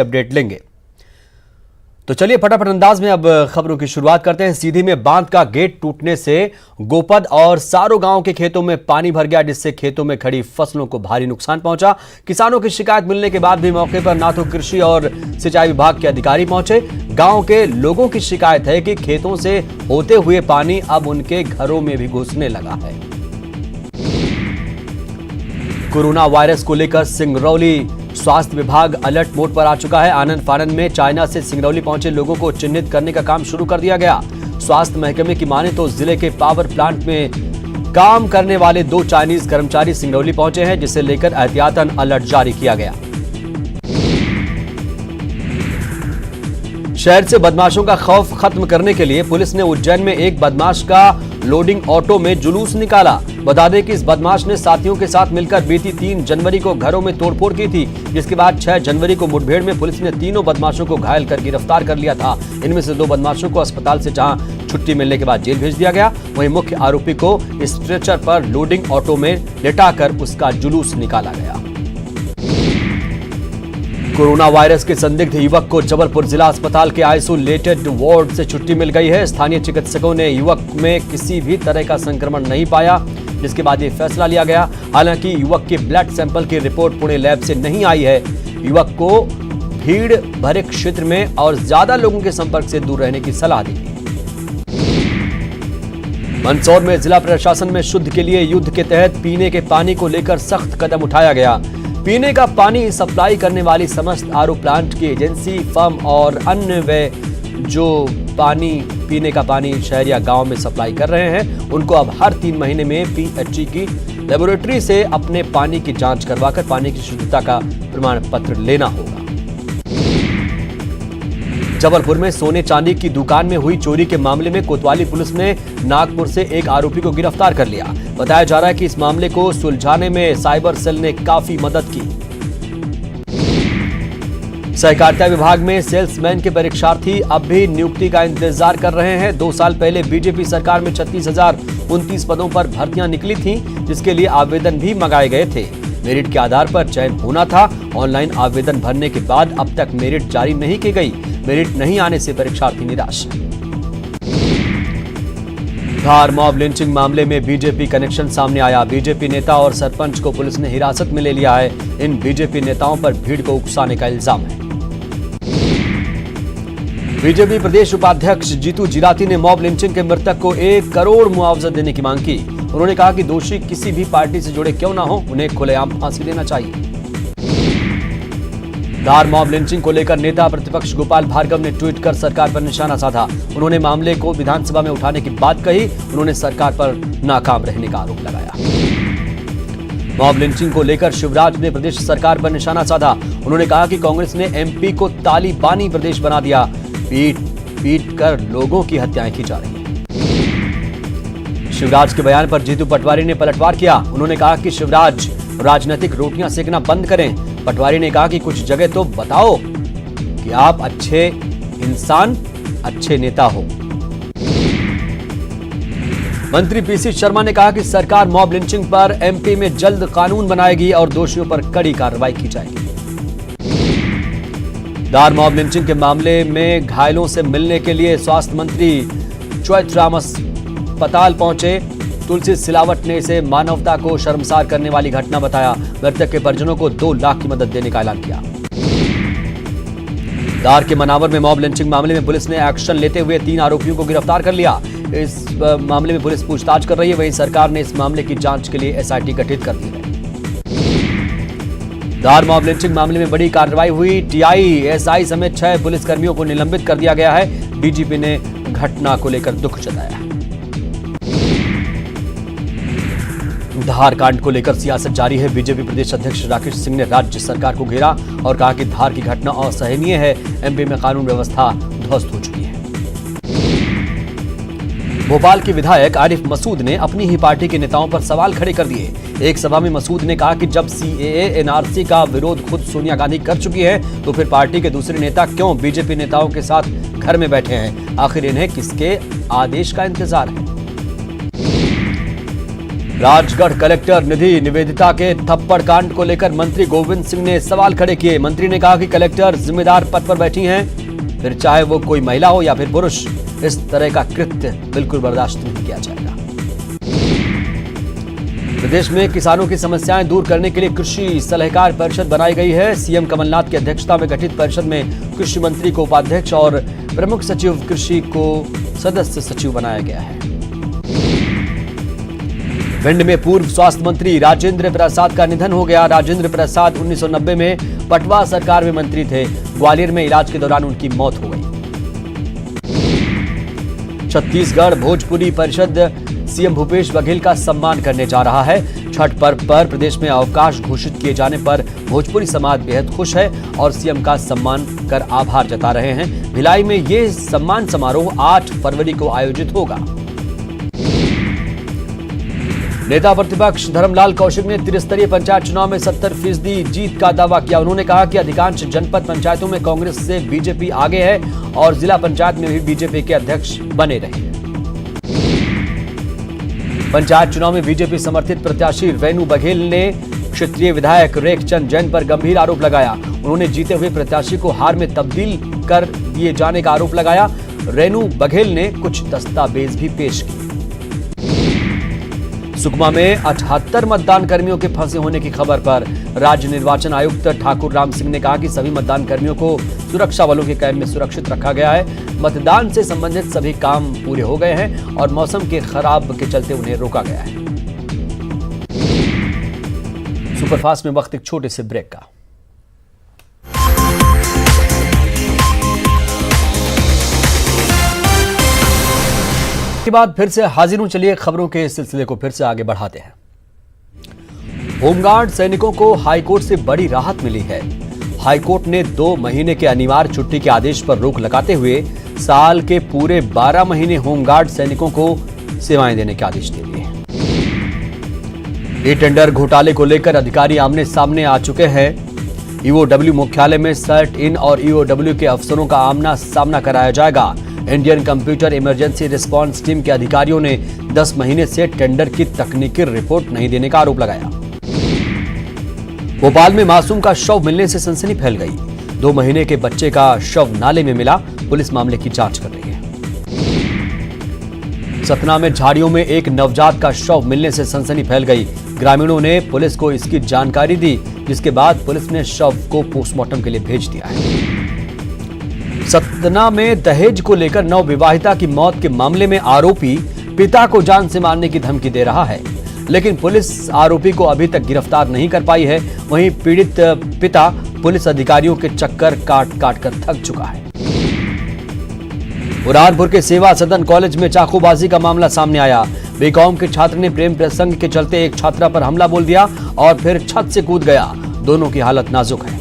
Update लेंगे। तो चलिए फटाफट अंदाज में अब खबरों की शुरुआत करते हैं। सीधी में बांध का गेट टूटने से गोपद और सारो गांव के खेतों में पानी भर गया, जिससे खेतों में खड़ी फसलों को भारी नुकसान पहुंचा। किसानों की शिकायत मिलने के बाद भी मौके पर ना तो कृषि और सिंचाई विभाग के अधिकारी पहुंचे। गांव के लोगों की शिकायत है कि खेतों से होते हुए पानी अब उनके घरों में भी घुसने लगा है। कोरोना वायरस को लेकर सिंगरौली स्वास्थ्य विभाग अलर्ट मोड पर आ चुका है। आनंद फानंद में चाइना से सिंगरौली पहुंचे लोगों को चिन्हित करने का काम शुरू कर दिया गया। स्वास्थ्य महकमे की माने तो जिले के पावर प्लांट में काम करने वाले 2 चाइनीज कर्मचारी सिंगरौली पहुंचे हैं, जिसे लेकर एहतियातन अलर्ट जारी किया गया। शहर से बदमाशों का खौफ खत्म करने के लिए पुलिस ने उज्जैन में एक बदमाश का लोडिंग ऑटो में जुलूस निकाला। बता दें कि इस बदमाश ने साथियों के साथ मिलकर बीती 3 जनवरी को घरों में तोड़फोड़ की थी, जिसके बाद 6 जनवरी को मुठभेड़ में पुलिस ने तीनों बदमाशों को घायल कर गिरफ्तार कर लिया था। इनमें से 2 बदमाशों को अस्पताल से जहां छुट्टी मिलने के बाद जेल भेज दिया गया, वहीं मुख्य आरोपी को स्ट्रेचर पर लोडिंग ऑटो में लेटाकर उसका जुलूस निकाला गया। कोरोना वायरस के संदिग्ध युवक को जबलपुर जिला अस्पताल के आइसोलेटेड वार्ड से छुट्टी मिल गई है। स्थानीय चिकित्सकों ने युवक में किसी भी तरह का संक्रमण नहीं पाया, जिसके बाद ये फैसला लिया गया। हालांकि युवक के ब्लड सैंपल की रिपोर्ट पुणे लैब से नहीं आई है। युवक को भीड़ भरे क्षेत्र में और ज्यादा लोगों के संपर्क से दूर रहने की सलाह दी। मंदसौर में जिला प्रशासन में शुद्ध के लिए युद्ध के तहत पीने के पानी को लेकर सख्त कदम उठाया गया। पीने का पानी सप्लाई करने वाली समस्त आरओ प्लांट की एजेंसी, फर्म और अन्य वे जो पीने का पानी शहर या गांव में सप्लाई कर रहे हैं, उनको अब हर 3 महीने में पीएचई की लेबोरेटरी से अपने पानी की जांच करवाकर पानी की शुद्धता का प्रमाण पत्र लेना होगा। जबलपुर में सोने चांदी की दुकान में हुई चोरी के मामले में कोतवाली पुलिस ने नागपुर से एक आरोपी को गिरफ्तार कर लिया। बताया जा रहा है कि इस मामले को सुलझाने में साइबर सेल ने काफी मदद की। सहकारिता विभाग में सेल्समैन के परीक्षार्थी अब भी नियुक्ति का इंतजार कर रहे हैं। 2 साल पहले बीजेपी सरकार में 36,029 पदों पर भर्तियां निकली थीं, जिसके लिए आवेदन भी मंगाए गए थे। मेरिट के आधार पर चयन होना था। ऑनलाइन आवेदन भरने के बाद अब तक मेरिट जारी नहीं की गई। मेरिट नहीं आने से परीक्षार्थी निराश। धार मॉब लिंचिंग मामले में बीजेपी कनेक्शन सामने आया। बीजेपी नेता और सरपंच को पुलिस ने हिरासत में ले लिया है। इन बीजेपी नेताओं पर भीड़ को उकसाने का इल्जाम है। बीजेपी प्रदेश उपाध्यक्ष जीतू जिराती ने मॉब लिंचिंग के मृतक को 1 करोड़ मुआवजा देने की मांग की। उन्होंने कहा कि दोषी किसी भी पार्टी से जुड़े क्यों ना हो, उन्हें खुलेआम फांसी देना चाहिए। धार मॉब लिंचिंग को लेकर नेता प्रतिपक्ष गोपाल भार्गव ने ट्वीट कर सरकार पर निशाना साधा। उन्होंने मामले को विधानसभा में उठाने की बात कही। उन्होंने सरकार पर नाकाम रहने का आरोप लगाया। मॉब लिंचिंग को लेकर शिवराज ने प्रदेश सरकार पर निशाना साधा। उन्होंने कहा कि कांग्रेस ने एमपी को तालिबानी प्रदेश बना दिया। पीट कर लोगों की हत्याएं की जा रही हैं। शिवराज के बयान पर जीतू पटवारी ने पलटवार किया। उन्होंने कहा कि शिवराज राजनीतिक रोटियां सेकना बंद करें। पटवारी ने कहा कि कुछ जगह तो बताओ कि आप अच्छे इंसान, अच्छे नेता हो। मंत्री पीसी शर्मा ने कहा कि सरकार मॉब लिंचिंग पर एमपी में जल्द कानून बनाएगी और दोषियों पर कड़ी कार्रवाई की जाएगी। धार मॉब लिंचिंग के मामले में घायलों से मिलने के लिए स्वास्थ्य मंत्री चौथराम अस्पताल पहुंचे। तुलसी सिलावट ने इसे मानवता को शर्मसार करने वाली घटना बताया। मृतक के परिजनों को 2 लाख की मदद देने का ऐलान किया। धार के मनावर में मॉब लिंचिंग मामले में पुलिस ने एक्शन लेते हुए 3 आरोपियों को गिरफ्तार कर लिया। इस मामले में पुलिस पूछताछ कर रही है। वहीं सरकार ने इस मामले की जांच के लिए एसआईटी गठित कर दी है। धार मॉब लिंचिंग मामले में बड़ी कार्रवाई हुई। टीआई, एसआई समेत 6 पुलिसकर्मियों को निलंबित कर दिया गया है। डीजीपी ने घटना को लेकर दुख जताया। धार कांड को लेकर सियासत जारी है। बीजेपी प्रदेश अध्यक्ष राकेश सिंह ने राज्य सरकार को घेरा और कहा कि धार की घटना असहनीय है। एमपी में कानून व्यवस्था ध्वस्त हो चुकी है। भोपाल के विधायक आरिफ मसूद ने अपनी ही पार्टी के नेताओं पर सवाल खड़े कर दिए। एक सभा में मसूद ने कहा कि जब सीएए एनआरसी का विरोध खुद सोनिया गांधी कर चुकी है, तो फिर पार्टी के दूसरे नेता क्यों बीजेपी नेताओं के साथ घर में बैठे हैं? आखिर इन्हें किसके आदेश का इंतजार है? राजगढ़ कलेक्टर निधि निवेदिता के थप्पड़ कांड को लेकर मंत्री गोविंद सिंह ने सवाल खड़े किए। मंत्री ने कहा कि कलेक्टर जिम्मेदार पद पर बैठी हैं, फिर चाहे वो कोई महिला हो या फिर पुरुष, इस तरह का कृत्य बिल्कुल बर्दाश्त नहीं किया जाएगा। प्रदेश में किसानों की समस्याएं दूर करने के लिए कृषि सलाहकार परिषद बनाई गई है। सीएम कमलनाथ की अध्यक्षता में गठित परिषद में कृषि मंत्री को उपाध्यक्ष और प्रमुख सचिव कृषि को सदस्य सचिव बनाया गया है। भिंड में पूर्व स्वास्थ्य मंत्री राजेंद्र प्रसाद का निधन हो गया। राजेंद्र प्रसाद 1990 में पटवा सरकार में मंत्री थे। ग्वालियर में इलाज के दौरान उनकी मौत हो गई। छत्तीसगढ़ भोजपुरी परिषद सीएम भूपेश बघेल का सम्मान करने जा रहा है। छठ पर्व पर प्रदेश में अवकाश घोषित किए जाने पर भोजपुरी समाज बेहद खुश है और सीएम का सम्मान कर आभार जता रहे हैं। भिलाई में ये सम्मान समारोह 8 फरवरी को आयोजित होगा। नेता प्रतिपक्ष धर्मलाल कौशिक ने त्रिस्तरीय पंचायत चुनाव में 70% जीत का दावा किया। उन्होंने कहा कि अधिकांश जनपद पंचायतों में कांग्रेस से बीजेपी आगे है और जिला पंचायत में भी बीजेपी के अध्यक्ष बने रहे। पंचायत चुनाव में बीजेपी समर्थित प्रत्याशी रेणु बघेल ने क्षेत्रीय विधायक रेखचंद जैन पर गंभीर आरोप लगाया। उन्होंने जीते हुए प्रत्याशी को हार में तब्दील कर दिए जाने का आरोप लगाया। रेणु बघेल ने कुछ दस्तावेज भी पेश किए। सुकमा में 78 मतदान कर्मियों के फंसे होने की खबर पर राज्य निर्वाचन आयुक्त ठाकुर राम सिंह ने कहा कि सभी मतदान कर्मियों को सुरक्षा बलों के कैंप में सुरक्षित रखा गया है। मतदान से संबंधित सभी काम पूरे हो गए हैं और मौसम के खराब के चलते उन्हें रोका गया है। सुपरफास्ट में वक्त एक छोटे से ब्रेक का। के बाद फिर से हाजिर हूं। चलिए खबरों के सिलसिले को फिर से आगे बढ़ाते हैं। होमगार्ड सैनिकों को हाईकोर्ट से बड़ी राहत मिली है। हाईकोर्ट ने 2 महीने के अनिवार्य छुट्टी के आदेश पर रोक लगाते हुए साल के पूरे 12 महीने होमगार्ड सैनिकों को सेवाएं देने के आदेश दे दिए। टेंडर घोटाले को लेकर अधिकारी आमने सामने आ चुके हैं। ईओडब्ल्यू मुख्यालय में सर्ट इन और ईओडब्ल्यू के अफसरों का आमना सामना कराया जाएगा। Indian computer emergency response team के अधिकारियों ने 10 महीने से टेंडर की तकनीकी रिपोर्ट नहीं देने का आरोप लगाया। भोपाल में मासूम का शव मिलने से सनसनी फैल गई। 2 महीने के बच्चे का शव नाले में मिला। पुलिस मामले की जांच कर रही है। सतना में झाड़ियों में एक नवजात का शव मिलने से सनसनी फैल गई। ग्रामीणों ने पुलिस को इसकी जानकारी दी, जिसके बाद पुलिस ने शव को पोस्टमार्टम के लिए भेज दिया है। सतना में दहेज को लेकर नवविवाहिता की मौत के मामले में आरोपी पिता को जान से मारने की धमकी दे रहा है, लेकिन पुलिस आरोपी को अभी तक गिरफ्तार नहीं कर पाई है। वहीं पीड़ित पिता पुलिस अधिकारियों के चक्कर काट काट कर थक चुका है। बुरहानपुर के सेवा सदन कॉलेज में चाकूबाजी का मामला सामने आया। बीकॉम के छात्र ने प्रेम प्रसंग के चलते एक छात्रा पर हमला बोल दिया और फिर छत से कूद गया। दोनों की हालत नाजुक है।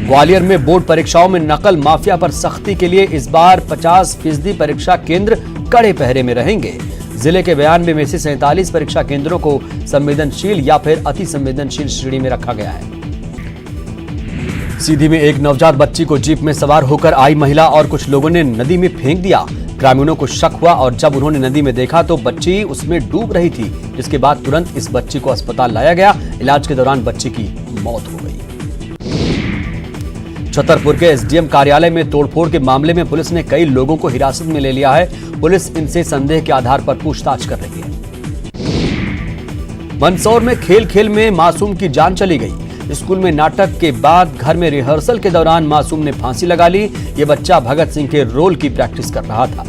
ग्वालियर में बोर्ड परीक्षाओं में नकल माफिया पर सख्ती के लिए इस बार 50% परीक्षा केंद्र कड़े पहरे में रहेंगे। जिले के 92 में से 47 परीक्षा केंद्रों को संवेदनशील या फिर अति संवेदनशील श्रेणी में रखा गया है। सीधी में एक नवजात बच्ची को जीप में सवार होकर आई महिला और कुछ लोगों ने नदी में फेंक दिया। ग्रामीणों को शक हुआ और जब उन्होंने नदी में देखा तो बच्ची उसमें डूब रही थी, जिसके बाद तुरंत इस बच्ची को अस्पताल लाया गया। इलाज के दौरान बच्ची की मौत हो गई। छतरपुर के एसडीएम कार्यालय में तोड़फोड़ के मामले में पुलिस ने कई लोगों को हिरासत में ले लिया है। पुलिस इनसे संदेह के आधार पर पूछताछ कर रही है। मंदसौर में खेल खेल में मासूम की जान चली गई। स्कूल में नाटक के बाद घर में रिहर्सल के दौरान मासूम ने फांसी लगा ली। यह बच्चा भगत सिंह के रोल की प्रैक्टिस कर रहा था।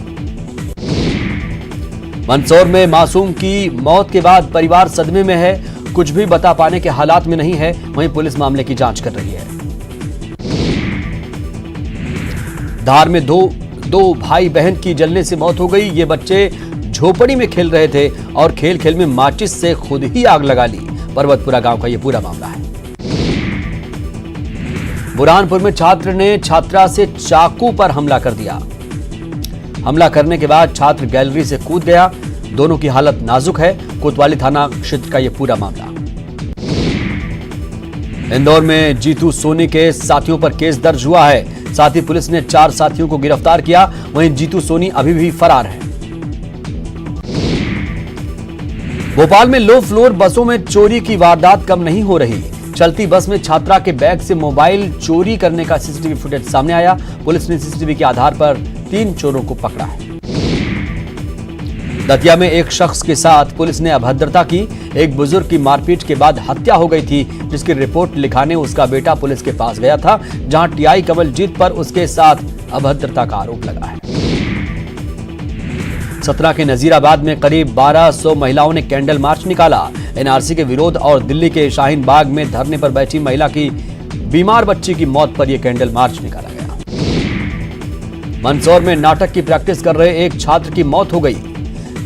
मंदसौर में मासूम की मौत के बाद परिवार सदमे में है। कुछ भी बता पाने के हालात में नहीं है। वहीं पुलिस मामले की जांच कर रही है। धार में दो भाई बहन की जलने से मौत हो गई। ये बच्चे झोपड़ी में खेल रहे थे और खेल खेल में माचिस से खुद ही आग लगा ली। पर्वतपुरा गांव का यह पूरा मामला है। बुरहानपुर में छात्र ने छात्रा से चाकू पर हमला कर दिया। हमला करने के बाद छात्र गैलरी से कूद गया। दोनों की हालत नाजुक है। कोतवाली थाना क्षेत्र का यह पूरा मामला। इंदौर में जीतू सोनी के साथियों पर केस दर्ज हुआ है। साथ ही पुलिस ने 4 साथियों को गिरफ्तार किया। वहीं जीतू सोनी अभी भी फरार है। भोपाल में लो फ्लोर बसों में चोरी की वारदात कम नहीं हो रही। चलती बस में छात्रा के बैग से मोबाइल चोरी करने का सीसीटीवी फुटेज सामने आया। पुलिस ने सीसीटीवी के आधार पर 3 चोरों को पकड़ा है। दतिया में एक शख्स के साथ पुलिस ने अभद्रता की। एक बुजुर्ग की मारपीट के बाद हत्या हो गई थी, जिसकी रिपोर्ट लिखाने उसका बेटा पुलिस के पास गया था, जहां टीआई कमलजीत पर उसके साथ अभद्रता का आरोप लगा है। सतना के नजीराबाद में करीब 1200 महिलाओं ने कैंडल मार्च निकाला। एनआरसी के विरोध और दिल्ली के शाहीन बाग में धरने पर बैठी महिला की बीमार बच्ची की मौत पर यह कैंडल मार्च निकाला गया। मंदसौर में नाटक की प्रैक्टिस कर रहे एक छात्र की मौत हो गई।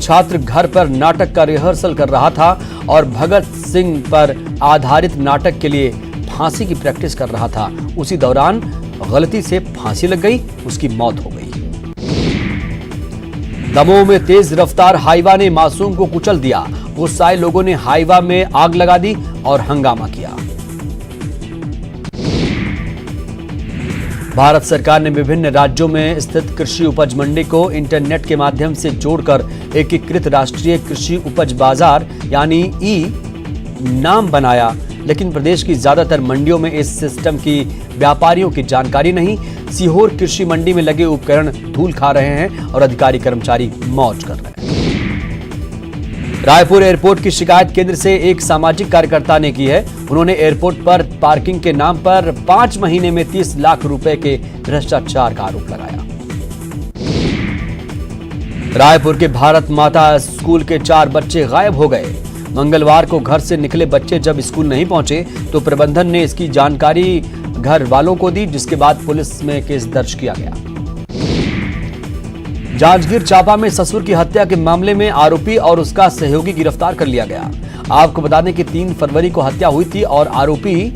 छात्र घर पर नाटक का रिहर्सल कर रहा था और भगत सिंह पर आधारित नाटक के लिए फांसी की प्रैक्टिस कर रहा था। उसी दौरान गलती से फांसी लग गई, उसकी मौत हो गई। दमोह में तेज रफ्तार हाईवा ने मासूम को कुचल दिया। गुस्साए लोगों ने हाईवा में आग लगा दी और हंगामा किया। भारत सरकार ने विभिन्न राज्यों में स्थित कृषि उपज मंडी को इंटरनेट के माध्यम से जोड़कर एकीकृत राष्ट्रीय कृषि उपज बाजार यानी ई नाम बनाया, लेकिन प्रदेश की ज्यादातर मंडियों में इस सिस्टम की व्यापारियों की जानकारी नहीं। सीहोर कृषि मंडी में लगे उपकरण धूल खा रहे हैं और अधिकारी कर्मचारी मौज कर रहे हैं। रायपुर एयरपोर्ट की शिकायत केंद्र से एक सामाजिक कार्यकर्ता ने की है। उन्होंने एयरपोर्ट पर पार्किंग के नाम पर 5 महीने में 30 लाख रुपए के भ्रष्टाचार का आरोप लगाया। रायपुर के भारत माता स्कूल के 4 बच्चे गायब हो गए। मंगलवार को घर से निकले बच्चे जब स्कूल नहीं पहुंचे तो प्रबंधन ने इसकी जानकारी घर वालों को दी, जिसके बाद पुलिस में केस दर्ज किया गया। जांजगीर चांपा में ससुर की हत्या के मामले में आरोपी और उसका सहयोगी गिरफ्तार कर लिया गया। आपको बता दें कि 3 फरवरी को हत्या हुई थी और आरोपी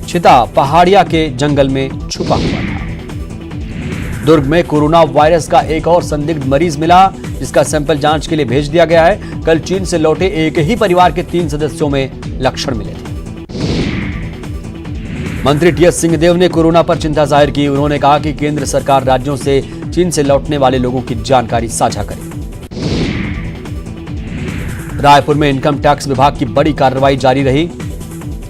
छिता पहाड़िया के जंगल में छुपा हुआ था। दुर्ग में कोरोना वायरस का एक और संदिग्ध मरीज मिला, जिसका सैंपल जांच के लिए भेज दिया गया है। कल चीन से लौटे एक ही परिवार के 3 सदस्यों में लक्षण मिले थे। मंत्री टीएस सिंहदेव ने कोरोना पर चिंता जाहिर की। उन्होंने कहा कि केंद्र सरकार राज्यों से चीन से लौटने वाले लोगों की जानकारी साझा करे। रायपुर में इनकम टैक्स विभाग की बड़ी कार्रवाई जारी रही।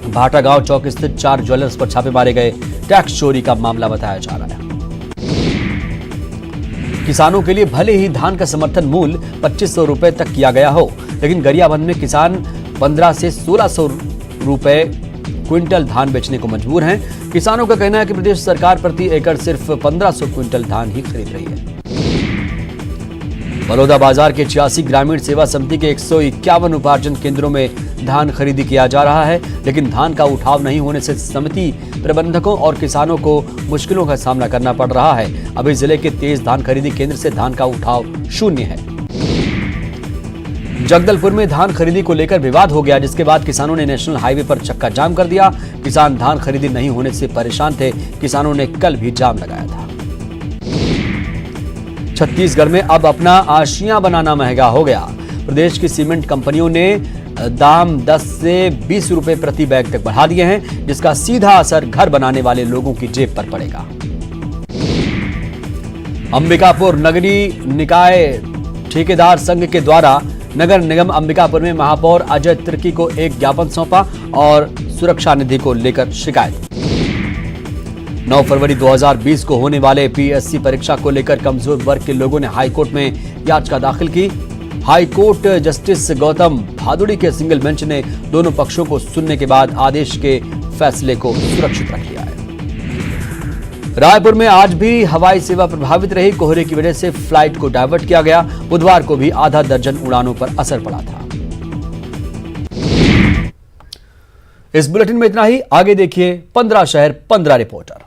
भाटा गांव चौक स्थित 4 ज्वेलर्स पर छापे मारे गए। टैक्स चोरी का मामला बताया जा रहा है। किसानों के लिए भले ही धान का समर्थन मूल्य 2500 रुपए तक किया गया हो, लेकिन गरियाबंद में किसान 1500 से 1600 रुपए क्विंटल धान बेचने को मजबूर हैं। किसानों का कहना है कि प्रदेश सरकार प्रति एकड़ सिर्फ 1500 क्विंटल धान ही खरीद रही है। बलौदा बाजार के 86 ग्रामीण सेवा समिति के 151 उपार्जन केंद्रों में धान खरीदी किया जा रहा है, लेकिन धान का उठाव नहीं होने से समिति प्रबंधकों और किसानों को मुश्किलों का सामना करना पड़ रहा है। अभी जिले के 23 धान खरीदी केंद्र से धान का उठाव शून्य है। जगदलपुर में धान खरीदी को लेकर विवाद हो गया, जिसके बाद किसानों ने नेशनल हाईवे पर चक्का जाम कर दिया। किसान धान खरीदी नहीं होने से परेशान थे। किसानों ने कल भी जाम लगाया था। छत्तीसगढ़ में अब अपना आशियां बनाना महंगा हो गया। प्रदेश की सीमेंट कंपनियों ने दाम 10 से 20 रुपए प्रति बैग तक बढ़ा दिए हैं, जिसका सीधा असर घर बनाने वाले लोगों की जेब पर पड़ेगा। अंबिकापुर नगरी निकाय ठेकेदार संघ के द्वारा नगर निगम अंबिकापुर में महापौर अजय तिर्की को एक ज्ञापन सौंपा और सुरक्षा निधि को लेकर शिकायत। 9 फरवरी 2020 को होने वाले पीएससी परीक्षा को लेकर कमजोर वर्ग के लोगों ने हाईकोर्ट में याचिका दाखिल की। हाईकोर्ट जस्टिस गौतम भादुड़ी के सिंगल बेंच ने दोनों पक्षों को सुनने के बाद आदेश के फैसले को सुरक्षित रख लिया है। रायपुर में आज भी हवाई सेवा प्रभावित रही। कोहरे की वजह से फ्लाइट को डायवर्ट किया गया। बुधवार को भी आधा दर्जन उड़ानों पर असर पड़ा था। इस बुलेटिन में इतना ही। आगे देखिए 15 शहर 15 रिपोर्टर।